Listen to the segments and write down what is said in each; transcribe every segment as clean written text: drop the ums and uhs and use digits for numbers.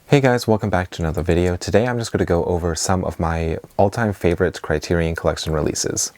Hey guys, welcome back to another video. Today I'm just going to go over some of my all-time favorite Criterion Collection releases.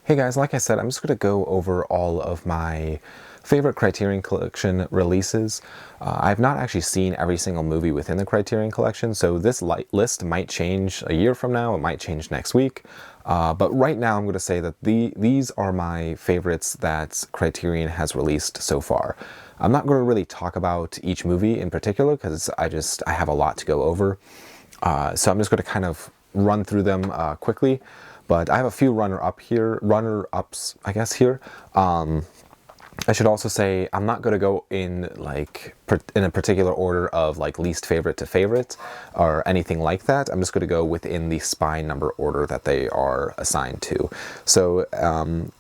Hey guys, like I said, I'm just going to go over all of my favorite Criterion Collection releases. I've not actually seen every single movie within the Criterion Collection, so this list might change a year from now, it might change next week. But right now I'm going to say that these are my favorites that Criterion has released so far. I'm not going to really talk about each movie in particular because I have a lot to go over. So I'm just going to kind of run through them quickly. But I have a few runner-ups, I guess, here. I should also say I'm not going to go in in a particular order of least favorite to favorite or anything like that. I'm just going to go within the spine number order that they are assigned to. So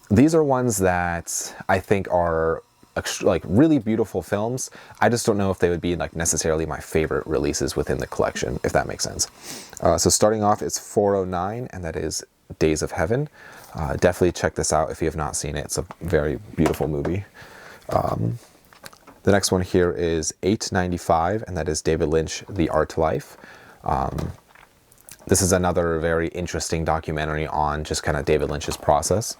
these are ones that I think are really beautiful films. I just don't know if they would be necessarily my favorite releases within the collection, if that makes sense. So starting off, it's 409, and that is Days of Heaven. Definitely check this out if you have not seen it. It's a very beautiful movie. The next one here is 895, and that is David Lynch, The Art Life. This is another very interesting documentary on just kind of David Lynch's process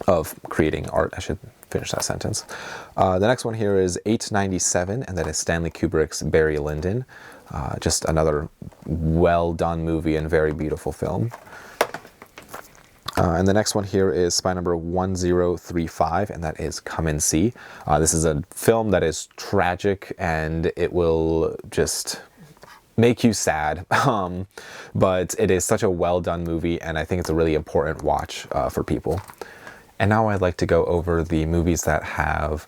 of creating art. I should finish that sentence. The next one here is 897, and that is Stanley Kubrick's Barry Lyndon. Just another well done movie and very beautiful film. And the next one here is spine number 1035, and that is Come and See. This is a film that is tragic and it will just make you sad, but it is such a well done movie, and I think it's a really important watch for people. And now I'd like to go over the movies that have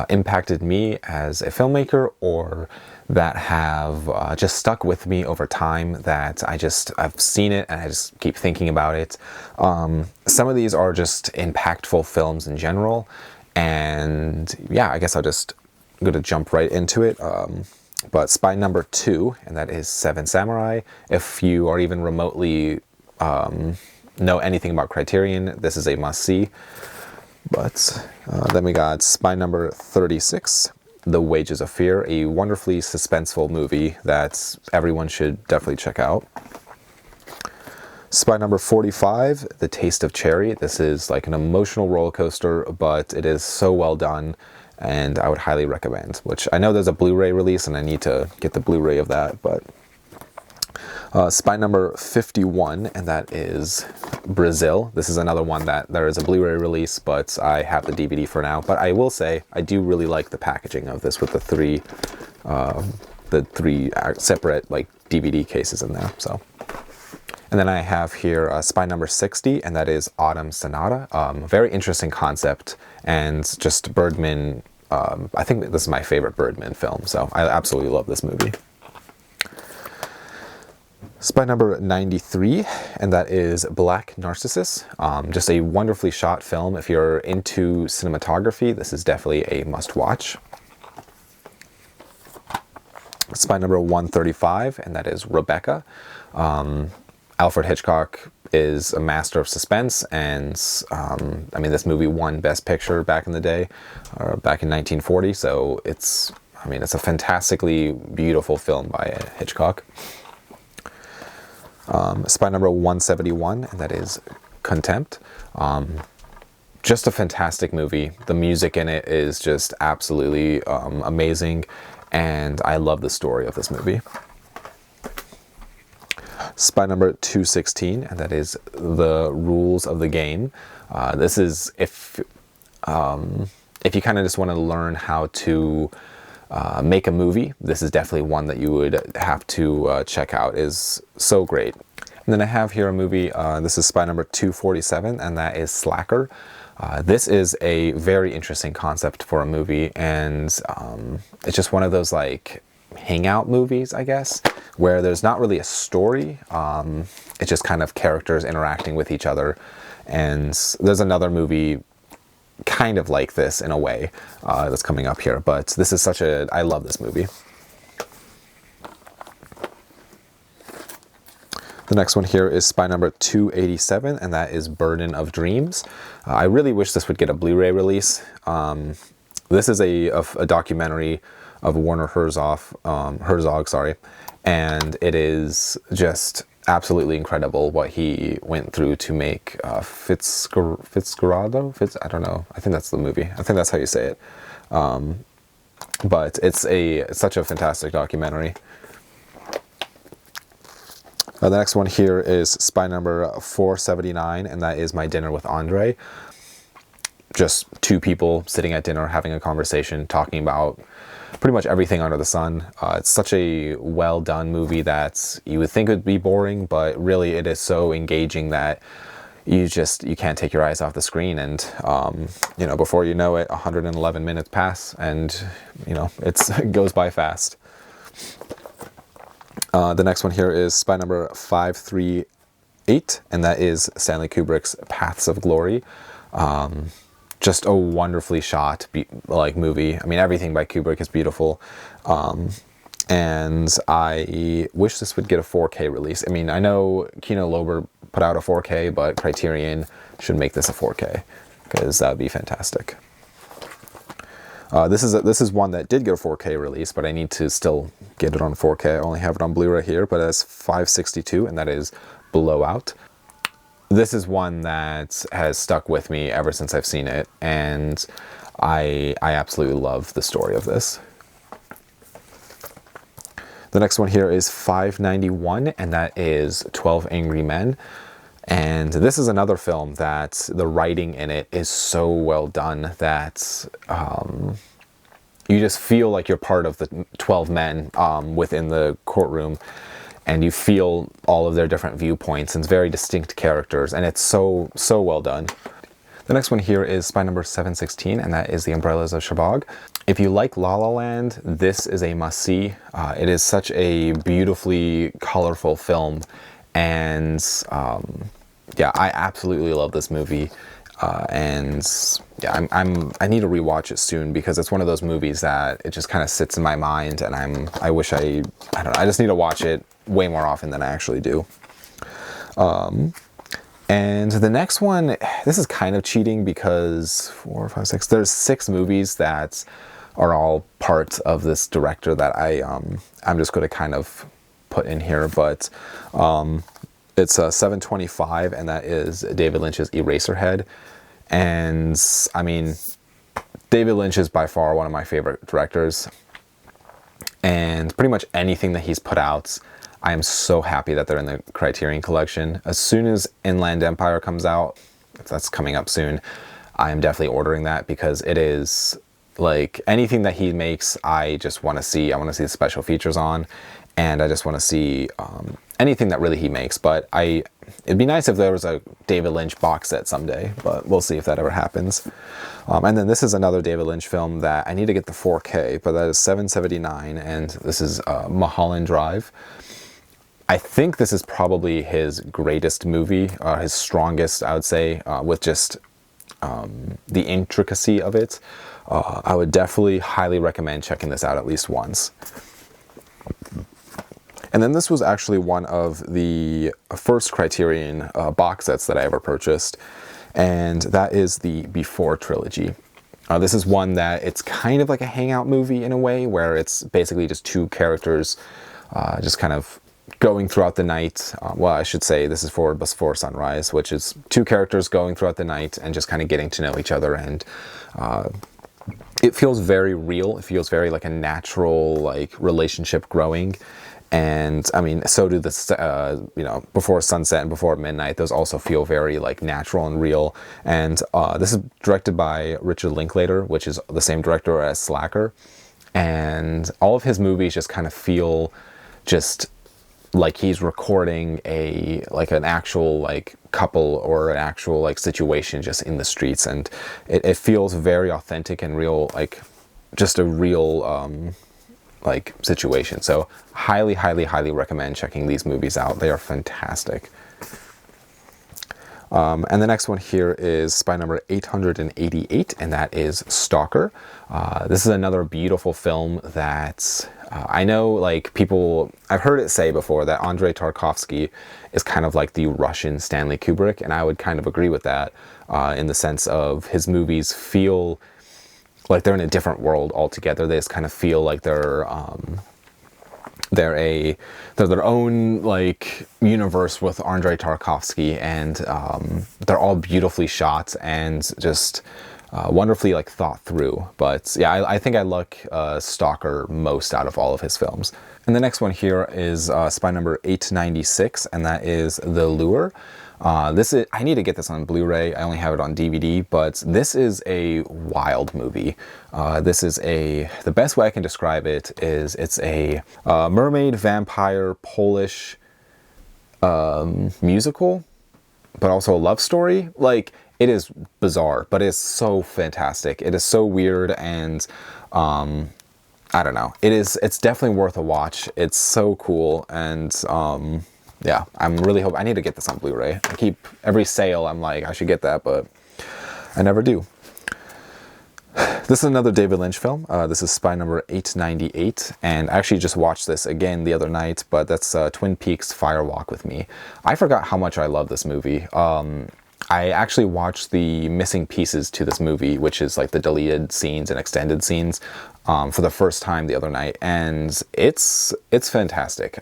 impacted me as a filmmaker, or that have just stuck with me over time, that I've seen it and I just keep thinking about it. Some of these are just impactful films in general, and yeah, I guess I'm going to jump right into it. But spine number 2, and that is Seven Samurai. If you are even remotely know anything about Criterion, this is a must-see. But then we got spine number 36, The Wages of Fear, a wonderfully suspenseful movie that everyone should definitely check out. Spine number 45, The Taste of Cherry. This is like an emotional roller coaster, but it is so well done, and I would highly recommend, which I know there's a Blu-ray release and I need to get the Blu-ray of that, but spine number 51, and that is Brazil. This is another one that there is a Blu-ray release, but I have the DVD for now. But I will say I do really like the packaging of this with the three separate DVD cases in there. So, and then I have here spine number 60, and that is Autumn Sonata. Very interesting concept, and just Bergman. I think this is my favorite Bergman film, so I absolutely love this movie. Spine number 93, and that is Black Narcissus. Just a wonderfully shot film. If you're into cinematography, this is definitely a must-watch. Spine number 135, and that is Rebecca. Alfred Hitchcock is a master of suspense, and I mean, this movie won Best Picture back in the day, back in 1940, so it's a fantastically beautiful film by Hitchcock. Spine number 171, and that is Contempt. Just a fantastic movie. The music in it is just absolutely amazing, and I love the story of this movie. Spine number 216, and that is The Rules of the Game. This is if you kind of just want to learn how to make a movie, this is definitely one that you would have to check out. It is so great. And then I have here a movie, this is spine number 247, and that is Slacker. This is a very interesting concept for a movie, and it's just one of those like hangout movies, I guess, where there's not really a story. It's just kind of characters interacting with each other. And there's another movie kind of like this in a way that's coming up here, but this is I love this movie. The next one here is Spy Number 287, and that is Burden of Dreams. I really wish this would get a Blu-ray release. This is a documentary of Werner Herzog, sorry, and it is just absolutely incredible what he went through to make Fitzcarraldo? I don't know. I think that's the movie. I think that's how you say it. But it's such a fantastic documentary. The next one here is Spy Number 479, and that is My Dinner with Andre. Just two people sitting at dinner having a conversation, talking about pretty much everything under the sun. It's such a well done movie that you would think would be boring, but really it is so engaging that you can't take your eyes off the screen. And before you know it, 111 minutes pass, and it goes by fast. The next one here is Spy Number 538, and that is Stanley Kubrick's Paths of Glory. Just a wonderfully shot movie. I mean, everything by Kubrick is beautiful. And I wish this would get a 4K release. I mean, I know Kino Lorber put out a 4K, but Criterion should make this a 4K, because that would be fantastic. This is one that did get a 4K release, but I need to still get it on 4K. I only have it on Blu-ray here, but it's 562, and that is Blowout. This is one that has stuck with me ever since I've seen it, and I absolutely love the story of this. The next one here is 591, and that is 12 Angry Men. And this is another film that the writing in it is so well done that you just feel like you're part of the 12 men within the courtroom, and you feel all of their different viewpoints and very distinct characters, and it's so well done. The next one here is Spy Number 716, and that is The Umbrellas of Cherbourg. If you like La La Land, this is a must-see. It is such a beautifully colorful film, and I absolutely love this movie. I need to rewatch it soon, because it's one of those movies that it just kind of sits in my mind, and I just need to watch it way more often than I actually do. And the next one, this is kind of cheating, because 4, 5, 6, there's 6 movies that are all part of this director that I'm just going to kind of put in here, but it's 725, and that is David Lynch's Eraserhead. And I mean, David Lynch is by far one of my favorite directors, and pretty much anything that he's put out, I am so happy that they're in the Criterion collection. As soon as Inland Empire comes out, if that's coming up soon, I am definitely ordering that, because it is like anything that he makes, I just want to see. I want to see the special features on, and I just want to see anything that really he makes. But it'd be nice if there was a David Lynch box set someday, but we'll see if that ever happens. And then this is another David Lynch film that I need to get the 4K, but that is 779, and this is Mulholland Drive. I think this is probably his greatest movie, his strongest, I would say, with just the intricacy of it. I would definitely highly recommend checking this out at least once. And then this was actually one of the first Criterion box sets that I ever purchased, and that is the Before trilogy. This is one that it's kind of like a hangout movie in a way, where it's basically just two characters just kind of going throughout the night. Well, I should say this is for Before Sunrise, which is two characters going throughout the night and just kind of getting to know each other. And it feels very real. It feels very like a natural like relationship growing. And I mean, so do the, Before Sunset and Before Midnight. Those also feel very like natural and real. And this is directed by Richard Linklater, which is the same director as Slacker. And all of his movies just kind of feel just like he's recording an actual like couple or an actual like situation just in the streets, and it feels very authentic and real, like just a real like situation. So highly, highly, highly recommend checking these movies out. They are fantastic. And the next one here is spy number 888, and that is Stalker. This is another beautiful film that I know, like, people, I've heard it say before that Andrei Tarkovsky is kind of like the Russian Stanley Kubrick, and I would kind of agree with that in the sense of his movies feel like they're in a different world altogether. They just kind of feel like they're their own like universe with Andrei Tarkovsky, and they're all beautifully shot and just wonderfully like thought through. But yeah, I think I like Stalker most out of all of his films. And the next one here is spy number 896, and that is The Lure. I need to get this on Blu-ray. I only have it on DVD, but this is a wild movie. The best way I can describe it is it's a mermaid vampire Polish musical, but also a love story. Like, it is bizarre, but it's so fantastic. It is so weird, and I don't know. It's definitely worth a watch. It's so cool, and yeah, I'm really hoping, I need to get this on Blu-ray. I keep, every sale, I'm like, I should get that, but I never do. This is another David Lynch film. This is spy number 898, and I actually just watched this again the other night, but that's Twin Peaks Fire Walk with Me. I forgot how much I love this movie. I actually watched the missing pieces to this movie, which is like the deleted scenes and extended scenes, for the first time the other night, and it's fantastic.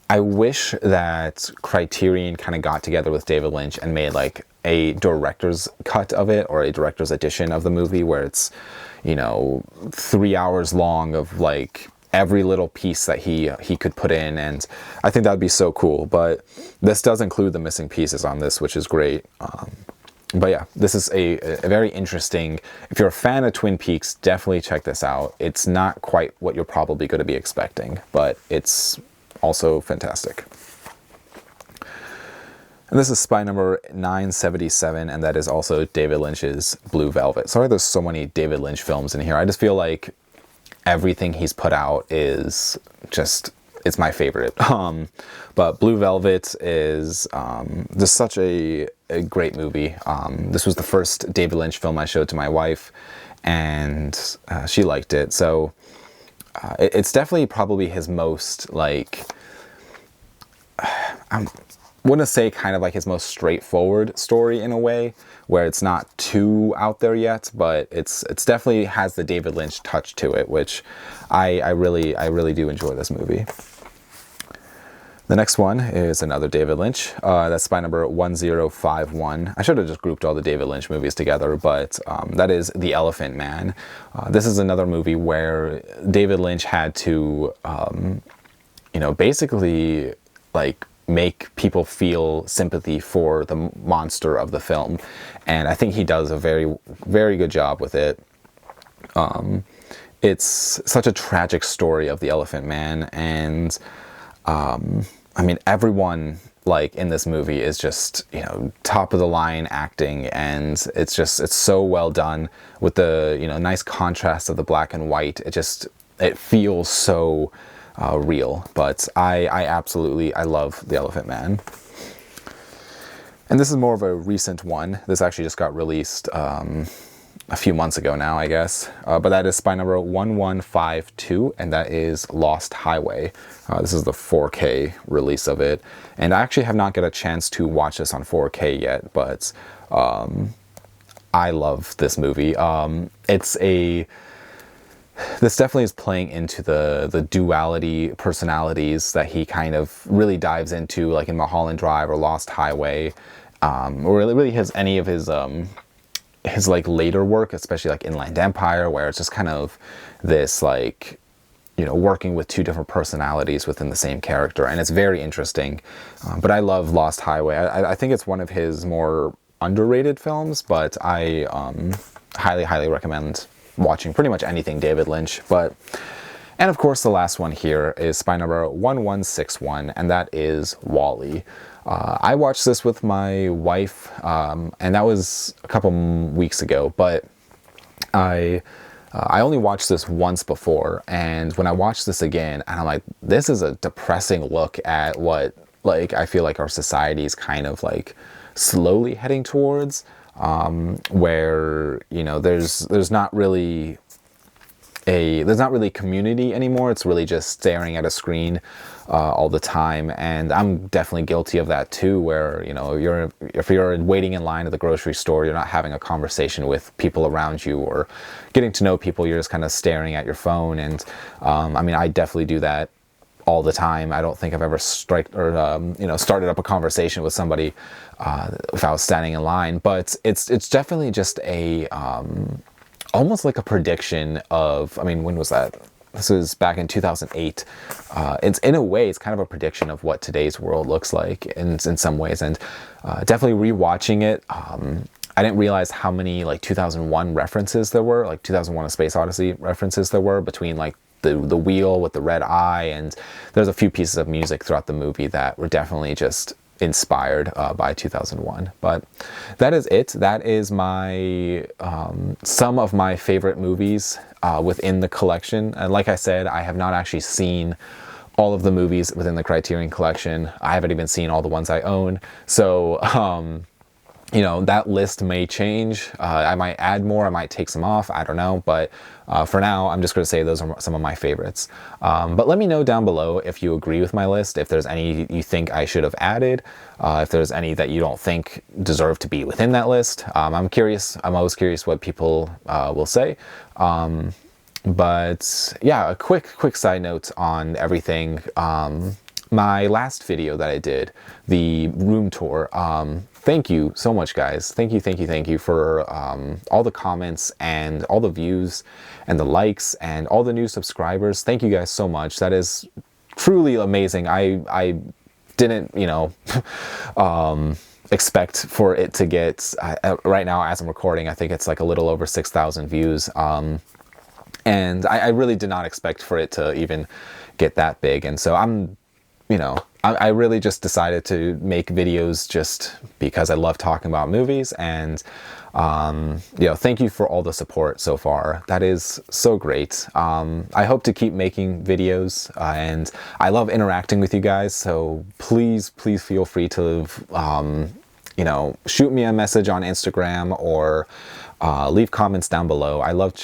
I wish that Criterion kind of got together with David Lynch and made like a director's cut of it, or a director's edition of the movie, where it's, 3 hours long of like every little piece that he could put in, and I think that would be so cool. But this does include the missing pieces on this, which is great. But yeah, this is a very interesting, if you're a fan of Twin Peaks, definitely check this out. It's not quite what you're probably going to be expecting, but it's also fantastic. And this is spy number 977, and that is also David Lynch's Blue Velvet. Sorry there's so many David Lynch films in here. I just feel like everything he's put out is just, it's my favorite. But Blue Velvet is just such a great movie. This was the first David Lynch film I showed to my wife, and she liked it. So it's definitely probably his most, like, I wouldn't say kind of like his most straightforward story in a way, where it's not too out there yet, but it's definitely has the David Lynch touch to it, which I really do enjoy this movie. The next one is another David Lynch. That's spy number 1051. I should have just grouped all the David Lynch movies together, but that is The Elephant Man. This is another movie where David Lynch had to, basically like make people feel sympathy for the monster of the film, and I think he does a very, very good job with it. It's such a tragic story of the Elephant Man, and I mean, everyone like in this movie is just, top of the line acting, and it's so well done with the, nice contrast of the black and white. It feels so real. But I love The Elephant Man. And this is more of a recent one. This actually just got released a few months ago now, I guess. But that is spy number 1152, and that is Lost Highway. This is the 4K release of it. And I actually have not got a chance to watch this on 4K yet, but I love this movie. This definitely is playing into the duality personalities that he kind of really dives into, like in Mulholland Drive or Lost Highway, or really has any of his like later work, especially like Inland Empire, where it's just kind of this like, working with two different personalities within the same character, and it's very interesting. But I love Lost Highway. I think it's one of his more underrated films, but I highly recommend watching pretty much anything David Lynch. But And of course, the last one here is spy number 1161, and that is Wall-E. I watched this with my wife, and that was a couple weeks ago, but I only watched this once before, and when I watched this again, and I'm like, this is a depressing look at what, like, I feel like our society is kind of like slowly heading towards, where, you know, there's not really community anymore. It's really just staring at a screen all the time, and I'm definitely guilty of that too, where, you know, if you're waiting in line at the grocery store, you're not having a conversation with people around you or getting to know people, you're just kind of staring at your phone. And I mean, I definitely do that all the time. I don't think I've ever started up a conversation with somebody if I was standing in line, but it's definitely just a almost like a prediction of, I mean, when was that? This was back in 2008. It's, in a way, it's kind of a prediction of what today's world looks like in some ways. And definitely rewatching it, I didn't realize how many like 2001 references there were, like 2001: A Space Odyssey references there were between like the wheel with the red eye, and there's a few pieces of music throughout the movie that were definitely just inspired by 2001. But that is it. That is my some of my favorite movies within the collection. And like I said, I have not actually seen all of the movies within the Criterion collection. I haven't even seen all the ones I own. So you know, that list may change. I might add more, I might take some off, I don't know. But for now, I'm just going to say those are some of my favorites. But let me know down below if you agree with my list, if there's any you think I should have added, if there's any that you don't think deserve to be within that list. I'm curious, I'm always curious what people will say. But yeah, a quick side note on everything. My last video that I did, the room tour, thank you so much, guys. Thank you for all the comments and all the views and the likes and all the new subscribers. Thank you guys so much. That is truly amazing. I didn't, you know, expect for it to get, right now as I'm recording, I think it's like a little over 6,000 views. And I really did not expect for it to even get that big. And so you know, I really just decided to make videos just because I love talking about movies. And, you know, thank you for all the support so far. That is so great. I hope to keep making videos, and I love interacting with you guys. So please feel free to, you know, shoot me a message on Instagram or leave comments down below. I love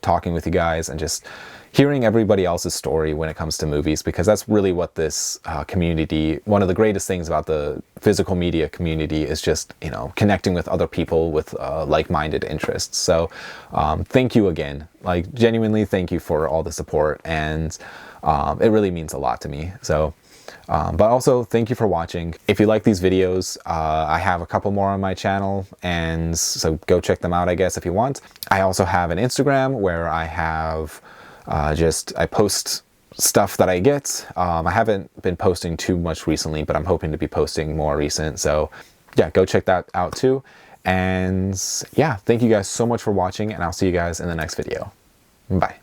talking with you guys and just hearing everybody else's story when it comes to movies, because that's really what this community, one of the greatest things about the physical media community is just, you know, connecting with other people with like-minded interests. So thank you again, like genuinely thank you for all the support, and it really means a lot to me. So but also thank you for watching. If you like these videos, I have a couple more on my channel, and so go check them out, I guess, if you want. I also have an Instagram where I have I post stuff that I get. I haven't been posting too much recently, but I'm hoping to be posting more recent. So yeah, go check that out too. And yeah, thank you guys so much for watching, and I'll see you guys in the next video. Bye.